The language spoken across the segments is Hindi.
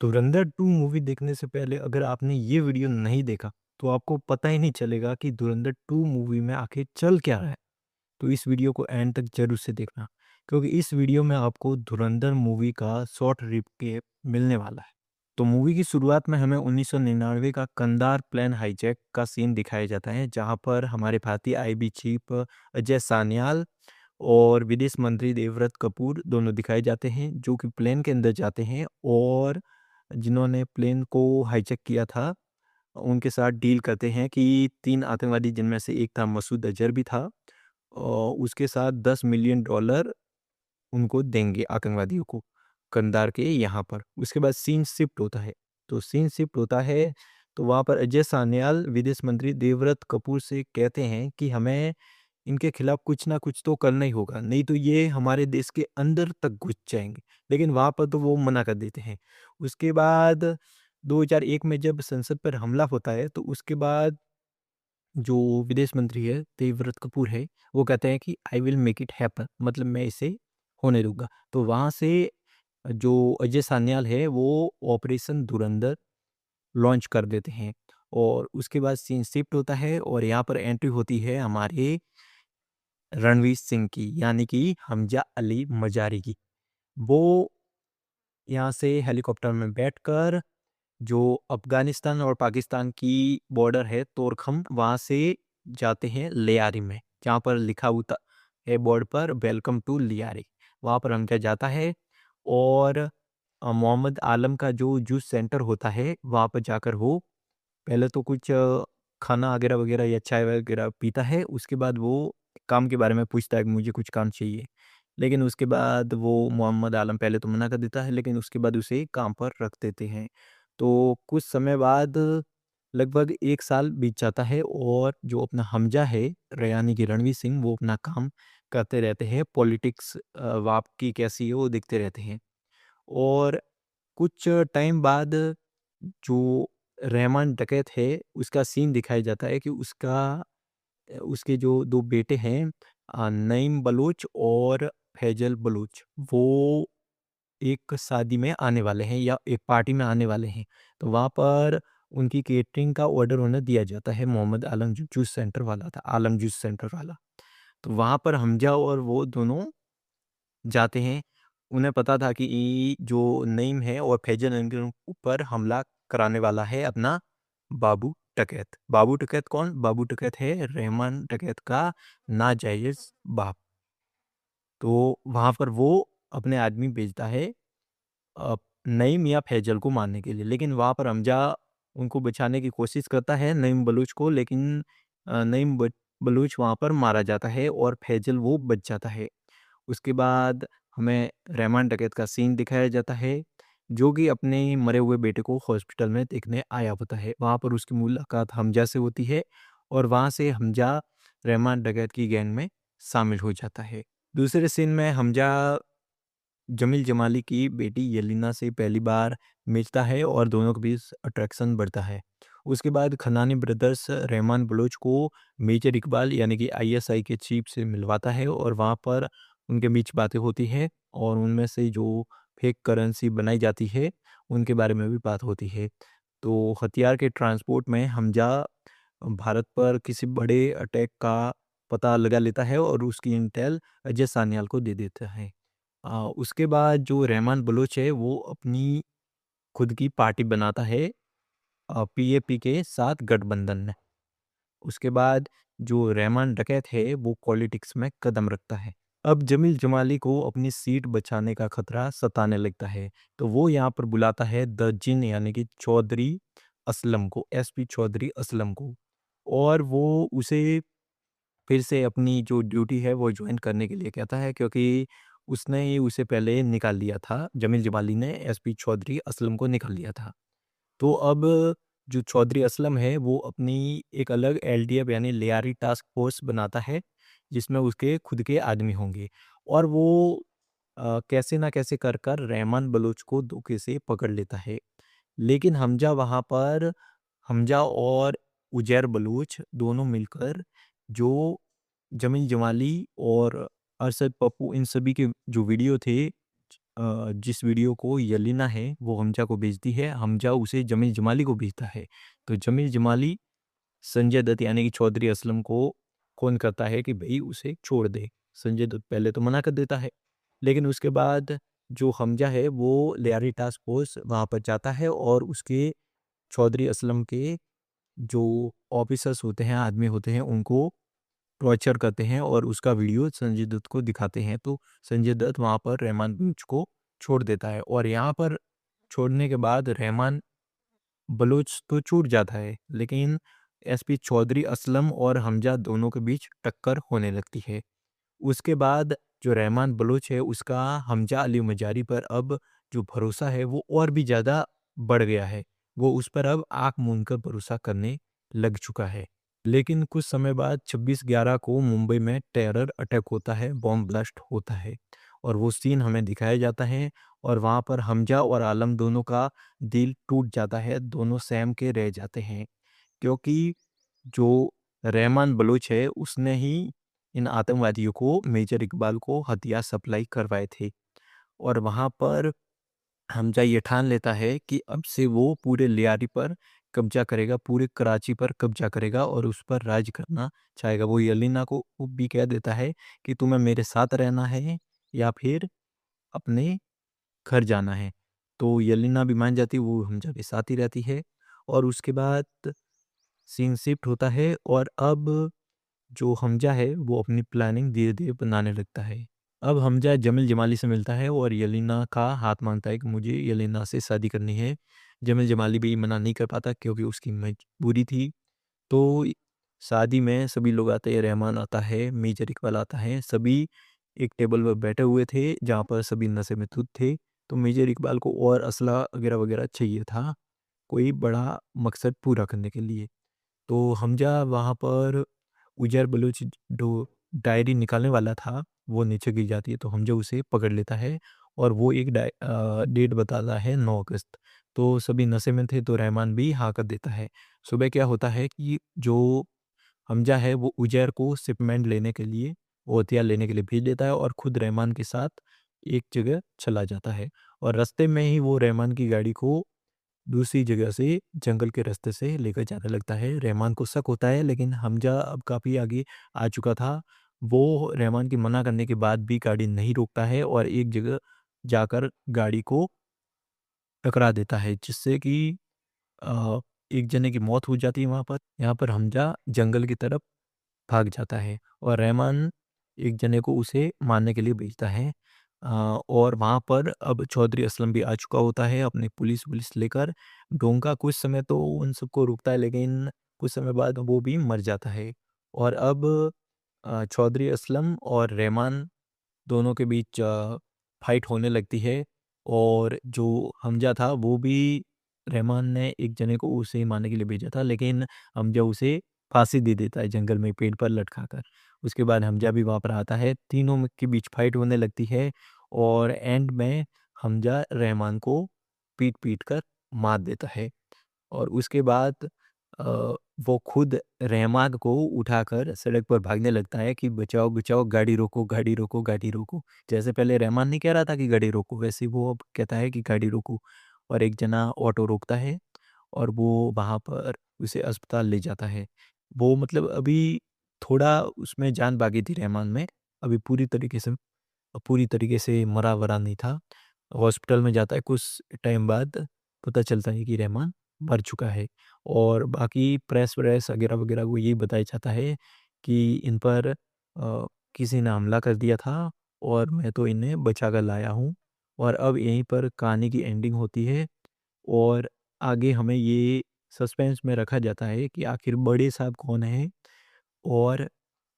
धुरंधर 2 मूवी देखने से पहले अगर आपने ये वीडियो नहीं देखा, तो आपको पता ही नहीं चलेगा कि धुरंधर 2 मूवी में आखिर चल क्या रहा है। तो इस वीडियो को एंड तक ज़रूर से देखना, क्योंकि इस वीडियो में आपको धुरंधर मूवी का शॉर्ट रिकैप मिलने वाला है। तो मूवी की शुरुआत में हमें 1999 का कंधार प्लेन हाईजैक का सीन दिखाया जाता है, जहाँ पर हमारे भारतीय आईबी चीफ अजय सान्याल और विदेश मंत्री देवव्रत कपूर दोनों दिखाए जाते हैं, जो कि प्लेन के अंदर जाते हैं और जिन्होंने प्लेन को हाईजैक किया था, उनके साथ डील करते हैं कि 3 आतंकवादी जिनमें से एक था मसूद अज़हर भी था और उसके साथ $10 मिलियन उनको देंगे आतंकवादियों को, कंधार के यहाँ पर। उसके बाद सीन शिफ्ट होता है। तो सीन शिफ्ट होता है, तो वहाँ पर अजय सान्याल विदेश मंत्री देवव्रत कपूर से कहते हैं कि हमें इनके खिलाफ कुछ ना कुछ तो करना ही होगा, नहीं तो ये हमारे देश के अंदर तक घुस जाएँगे। लेकिन वहाँ पर तो वो मना कर देते हैं। उसके बाद 2001 में जब संसद पर हमला होता है, तो उसके बाद जो विदेश मंत्री है, देवव्रत कपूर है, वो कहते हैं कि I will make it happen, मतलब मैं इसे होने दूँगा। तो वहाँ से जो अजय सान्याल है, वो ऑपरेशन धुरंधर लॉन्च कर देते हैं और उसके बाद सीन शिफ्ट होता है और यहाँ पर एंट्री होती है हमारे रणवीर सिंह की, यानी कि हमज़ा अली मज़ारी की। वो यहाँ से हेलीकॉप्टर में बैठकर जो अफ़गानिस्तान और पाकिस्तान की बॉर्डर है तोरखम, वहाँ से जाते हैं लियारी में, जहाँ पर लिखा होता है बोर्ड पर वेलकम टू लियारी। वहाँ पर हमज़ा जाता है और मोहम्मद आलम का जो जूस सेंटर होता है, वहाँ पर जाकर वो पहले तो कुछ खाना वगैरह या चाय वगैरह पीता है, उसके बाद वो काम के बारे में पूछता है कि मुझे कुछ काम चाहिए। लेकिन उसके बाद वो मोहम्मद आलम पहले तो मना कर देता है, लेकिन उसके बाद उसे काम पर रख देते हैं। तो कुछ समय बाद लगभग 1 साल बीत जाता है और जो अपना हमजा है, यानी कि रणवीर सिंह, वो अपना काम करते रहते हैं। पॉलिटिक्स वहाँ की कैसी है वो देखते रहते हैं। और कुछ टाइम बाद जो रहमान डकैत है, उसका सीन दिखाया जाता है कि उसके जो 2 बेटे हैं, नईम बलूच और फैजल बलूच, वो एक शादी में आने वाले हैं या एक पार्टी में आने वाले हैं। तो वहाँ पर उनकी केटरिंग का ऑर्डर उन्हें दिया जाता है, मोहम्मद आलम जो जूस सेंटर वाला था, आलम जूस सेंटर वाला। तो वहाँ पर हमजा और वो दोनों जाते हैं। उन्हें पता था कि जो नईम है और फैजल इनके ऊपर हमला कराने वाला है अपना बाबू टकैत। बाबू टकैत कौन? बाबू टकैत है रहमान टकैत का नाजायज़ बाप। तो वहाँ पर वो अपने आदमी भेजता है नईम या फैजल को मारने के लिए। लेकिन वहाँ पर हमजा उनको बचाने की कोशिश करता है, नईम बलूच को, लेकिन नईम बलूच वहाँ पर मारा जाता है और फैजल वो बच जाता है। उसके बाद हमें रहमान डकैत का सीन दिखाया जाता है, जो कि अपने मरे हुए बेटे को हॉस्पिटल में देखने आया होता है। वहाँ पर उसकी मुलाकात हमजा से होती है और वहाँ से हमजा रहमान डकैत की गैंग में शामिल हो जाता है। दूसरे सीन में हमजा जमील जमाली की बेटी येलिना से पहली बार मिलता है और दोनों के बीच अट्रैक्शन बढ़ता है। उसके बाद खनानी ब्रदर्स रहमान बलोच को मेजर इकबाल यानी कि आईएसआई के चीफ से मिलवाता है और वहाँ पर उनके बीच बातें होती है और उनमें से जो फेक करेंसी बनाई जाती है उनके बारे में भी बात होती है। तो हथियार के ट्रांसपोर्ट में हमजा भारत पर किसी बड़े अटैक का पता लगा लेता है और उसकी इंटेल अजय सान्याल को दे देता है। उसके बाद जो रहमान बलोच है वो अपनी खुद की पार्टी बनाता है पीएपी के साथ गठबंधन में। उसके बाद जो रहमान डकैत है वो पॉलिटिक्स में कदम रखता है। अब जमील जमाली को अपनी सीट बचाने का खतरा सताने लगता है, तो वो यहाँ पर बुलाता है द जिन यानी कि चौधरी असलम को, एसपी चौधरी असलम को, और वो उसे फिर से अपनी जो ड्यूटी है वो जॉइन करने के लिए कहता है, क्योंकि उसने ही उसे पहले निकाल दिया था, जमील जमाली ने एसपी चौधरी असलम को निकाल दिया था। तो अब जो चौधरी असलम है वो अपनी एक अलग एलडीएफ यानी लियारी टास्क फोर्स बनाता है, जिसमें उसके खुद के आदमी होंगे और वो कैसे ना कैसे कर कर रहमान बलूच को धोखे से पकड़ लेता है। लेकिन हमजा और उजैर बलूच दोनों मिलकर जो जमील जमाली और अरशद पप्पू इन सभी के जो वीडियो थे जिस वीडियो को यलीना है वो हमजा को भेजती है, हमजा उसे जमील जमाली को भेजता है। तो जमील जमाली संजय दत्त यानी कि चौधरी असलम को फ़ोन करता है कि भई उसे छोड़ दे। संजय दत्त पहले तो मना कर देता है, लेकिन उसके बाद जो हमजा है वो लियारी टास्क फ़ोर्स वहाँ पर जाता है और उसके चौधरी असलम के जो ऑफ़िसर्स होते हैं, आदमी होते हैं, उनको टॉर्चर करते हैं और उसका वीडियो संजय दत्त को दिखाते हैं। तो संजय दत्त वहाँ पर रहमान बलूच को छोड़ देता है और यहाँ पर छोड़ने के बाद रहमान बलूच तो छूट जाता है, लेकिन एसपी चौधरी असलम और हमजा दोनों के बीच टक्कर होने लगती है। उसके बाद जो रहमान बलूच है उसका हमजा अली मजारी पर अब जो भरोसा है वो और भी ज़्यादा बढ़ गया है। वो उस पर अब आँख मूंद कर भरोसा करने लग चुका है। लेकिन कुछ समय बाद 26/11 को मुंबई में टेरर अटैक होता है, बॉम्ब ब्लास्ट होता है और वो सीन हमें दिखाया जाता है और वहाँ पर हमजा और आलम दोनों का दिल टूट जाता है, दोनों सहम के रह जाते हैं। क्योंकि जो रहमान बलूच है उसने ही इन आतंकवादियों को मेजर इकबाल को हथियार सप्लाई करवाए थे और वहाँ पर हमजा ये ठान लेता है कि अब से वो पूरे लियारी पर कब्जा करेगा, पूरे कराची पर कब्जा करेगा और उस पर राज करना चाहेगा। वो यलीना को भी कह देता है कि तुम्हें मेरे साथ रहना है या फिर अपने घर जाना है। तो यलीना भी मान जाती है, वो हमजा के साथ ही रहती है और उसके बाद सीन शिफ्ट होता है और अब जो हमजा है वो अपनी प्लानिंग धीरे-धीरे बनाने लगता है। अब हमजा जमील जमाली से मिलता है और यलीना का हाथ माँगता है कि मुझे यलीना से शादी करनी है। जमील जमाली भी मना नहीं कर पाता क्योंकि उसकी मजबूरी थी। तो शादी में सभी लोग आते हैं, रहमान आता है, मेजर इकबाल आता है, सभी एक टेबल पर बैठे हुए थे जहाँ पर सभी नशे में धुत थे। तो मेजर इकबाल को और असला वगैरह-वगैरह चाहिए था, कोई बड़ा मकसद पूरा करने के लिए। तो हमजा वहाँ पर उजैर बलूच जो डायरी निकालने वाला था, वो नीचे गिर जाती है, तो हमजा उसे पकड़ लेता है और वो एक डेट बताता है 9 अगस्त। तो सभी नशे में थे, तो रहमान भी हाँ कर देता है। सुबह क्या होता है कि जो हमजा है, वो उजैर को शिपमेंट लेने के लिए, वो हथियार लेने के लिए भेज देता है और खुद रहमान के साथ एक जगह चला जाता है और रास्ते में ही वो रहमान की गाड़ी को दूसरी जगह से जंगल के रास्ते से लेकर जाने लगता है। रहमान को शक होता है लेकिन हमजा अब काफ़ी आगे आ चुका था। वो रहमान के मना करने के बाद भी गाड़ी नहीं रोकता है और एक जगह जाकर गाड़ी को टकरा देता है जिससे कि अ, एक जने की मौत हो जाती है वहाँ पर। यहाँ पर हमजा जंगल की तरफ भाग जाता है और रहमान एक जने को उसे मारने के लिए भेजता है। और वहाँ पर अब चौधरी असलम भी आ चुका होता है अपनी पुलिस-वुलिस लेकर। डोंका कुछ समय तो उन सबको रोकता है लेकिन कुछ समय बाद वो भी मर जाता है। और अब चौधरी असलम और रहमान दोनों के बीच फाइट होने लगती है और जो हमजा था वो भी रहमान ने एक जने को उसे मारने के लिए भेजा था लेकिन हमजा उसे फांसी दे देता है जंगल में पेड़ पर लटका कर। उसके बाद हमजा भी वहाँ पर आता है, तीनों के बीच फाइट होने लगती है और एंड में हमजा रहमान को पीट-पीट कर मार देता है। और उसके बाद अ, वो खुद रहमान को उठाकर सड़क पर भागने लगता है कि बचाओ, बचाओ, गाड़ी रोको, गाड़ी रोको, गाड़ी रोको। जैसे पहले रहमान नहीं कह रहा था कि गाड़ी रोको, वैसे ही वो अब कहता है कि गाड़ी रोको और एक जना ऑटो रोकता है और वो वहाँ पर उसे अस्पताल ले जाता है। वो मतलब अभी थोड़ा उसमें जान बाकी थी रहमान में, अभी पूरी तरीके से मरा-वरा नहीं था। हॉस्पिटल में जाता है, कुछ टाइम बाद पता चलता है कि रहमान मर चुका है और बाकी प्रेस-व्रेस वगैरह-वगैरह को यही बताया जाता है कि इन पर किसी ने हमला कर दिया था और मैं तो इन्हें बचा कर लाया हूँ और अब यहीं पर कहानी की एंडिंग होती है और आगे हमें ये सस्पेंस में रखा जाता है कि आखिर बड़े साहब कौन हैं और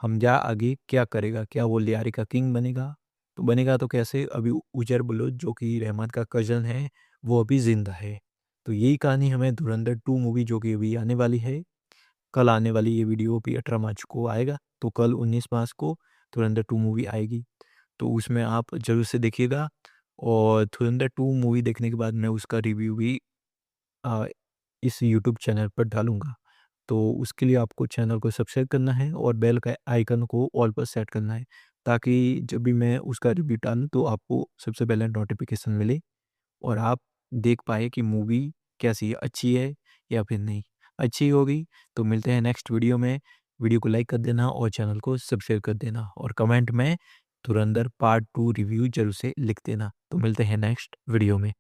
हमजा आगे क्या करेगा? क्या वो लियारी का किंग बनेगा? तो बनेगा तो कैसे? अभी उजर बलूच जो कि रहमान का कज़न है, वो अभी ज़िंदा है। तो यही कहानी हमें धुरंधर 2 मूवी जो कि अभी आने वाली है, कल आने वाली ये वीडियो भी 18 मार्च को आएगा, तो कल 19 मार्च को धुरंधर 2 मूवी आएगी। तो उसमें आप ज़रूर से देखिएगा और धुरंधर 2 मूवी देखने के बाद मैं उसका रिव्यू भी अ, इस यूट्यूब चैनल पर डालूँगा। तो उसके लिए आपको चैनल को सब्सक्राइब करना है और बेल का आइकन को ऑल पर सेट करना है ताकि जब भी मैं उसका रिव्यू डालूँ तो आपको सबसे पहले नोटिफ़िकेशन मिले और आप देख पाएँ कि मूवी कैसी है, अच्छी है या फिर नहीं। अच्छी होगी तो मिलते हैं नेक्स्ट वीडियो में। वीडियो को लाइक कर देना और चैनल को सब्सक्राइब कर देना और कमेंट में धुरंधर पार्ट 2 रिव्यू ज़रूर से लिख देना। तो मिलते हैं नेक्स्ट वीडियो में।